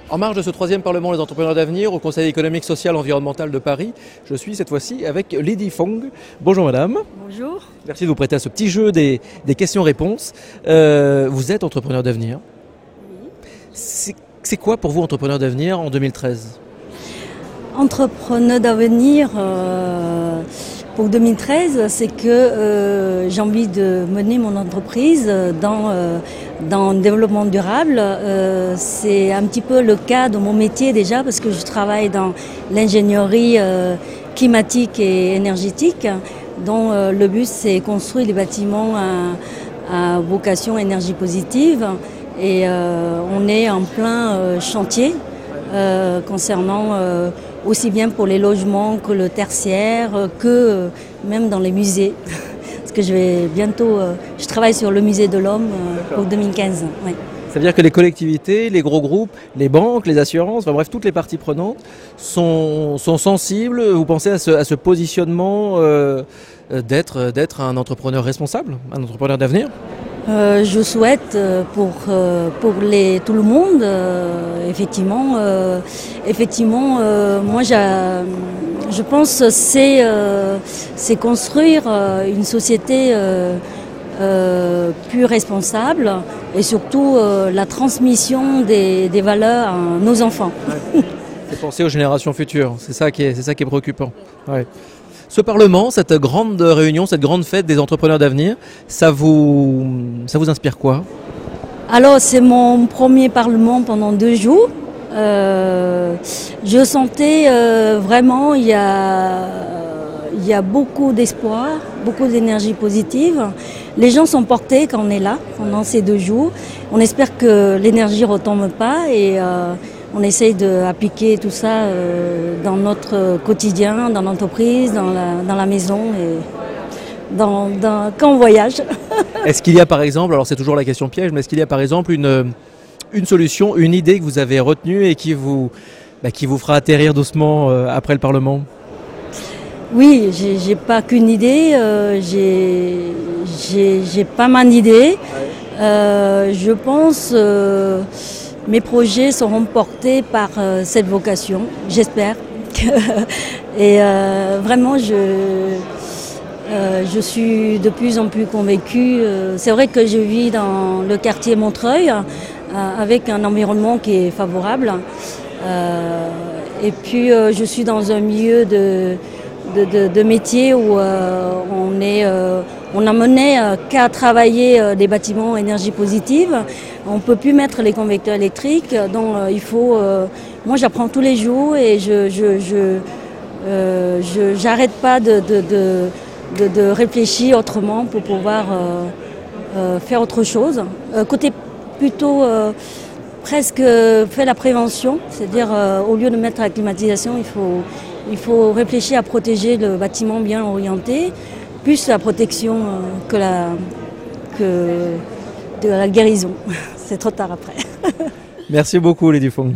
En marge de ce troisième Parlement des entrepreneurs d'avenir au Conseil économique, social et environnemental de Paris, je suis cette fois-ci avec Lydie Fong. Bonjour madame. Bonjour. Merci de vous prêter à ce petit jeu des questions-réponses. Vous êtes entrepreneur d'avenir. Oui. C'est quoi pour vous entrepreneur d'avenir en 2013 ? Entrepreneur d'avenir pour 2013, c'est que j'ai envie de mener mon entreprise dans le développement durable. C'est un petit peu le cas de mon métier déjà parce que je travaille dans l'ingénierie climatique et énergétique dont le but c'est construire des bâtiments à vocation énergie positive et on est en plein chantier concernant aussi bien pour les logements que le tertiaire, que même dans les musées. Parce que je travaille sur le musée de l'homme pour 2015. Ouais. C'est-à-dire que les collectivités, les gros groupes, les banques, les assurances, enfin bref, toutes les parties prenantes sont sensibles, vous pensez, à ce positionnement d'être un entrepreneur responsable, un entrepreneur d'avenir ? Je souhaite pour tout le monde, effectivement, moi je pense que c'est construire une société plus responsable et surtout la transmission des valeurs à nos enfants. Ouais. C'est penser aux générations futures, c'est ça qui est préoccupant. Ouais. Ce Parlement, cette grande réunion, cette grande fête des entrepreneurs d'avenir, ça vous inspire quoi ? Alors c'est mon premier Parlement pendant 2 jours. Je sentais vraiment il y a beaucoup d'espoir, beaucoup d'énergie positive. Les gens sont portés quand on est là pendant ces 2 jours. On espère que l'énergie ne retombe pas et on essaye d'appliquer tout ça dans notre quotidien, dans l'entreprise, dans la maison et quand on voyage. Est-ce qu'il y a par exemple, alors c'est toujours la question piège, mais est-ce qu'il y a par exemple une solution, une idée que vous avez retenue et qui vous fera atterrir doucement après le Parlement ? Oui, j'ai pas qu'une idée, j'ai pas mal d'idées. Je pense mes projets seront portés par cette vocation, j'espère. Et vraiment, je suis de plus en plus convaincue. C'est vrai que je vis dans le quartier Montreuil, avec un environnement qui est favorable. Et puis, je suis dans un milieu de métier où on n'a mené qu'à travailler des bâtiments énergie positive. On ne peut plus mettre les convecteurs électriques, donc il faut. Moi, j'apprends tous les jours et j'arrête pas de réfléchir autrement pour pouvoir faire autre chose. Côté plutôt presque faire la prévention, c'est-à-dire au lieu de mettre la climatisation, il faut réfléchir à protéger le bâtiment bien orienté, plus la protection que de la guérison. C'est trop tard après. Merci beaucoup Lydie Fong.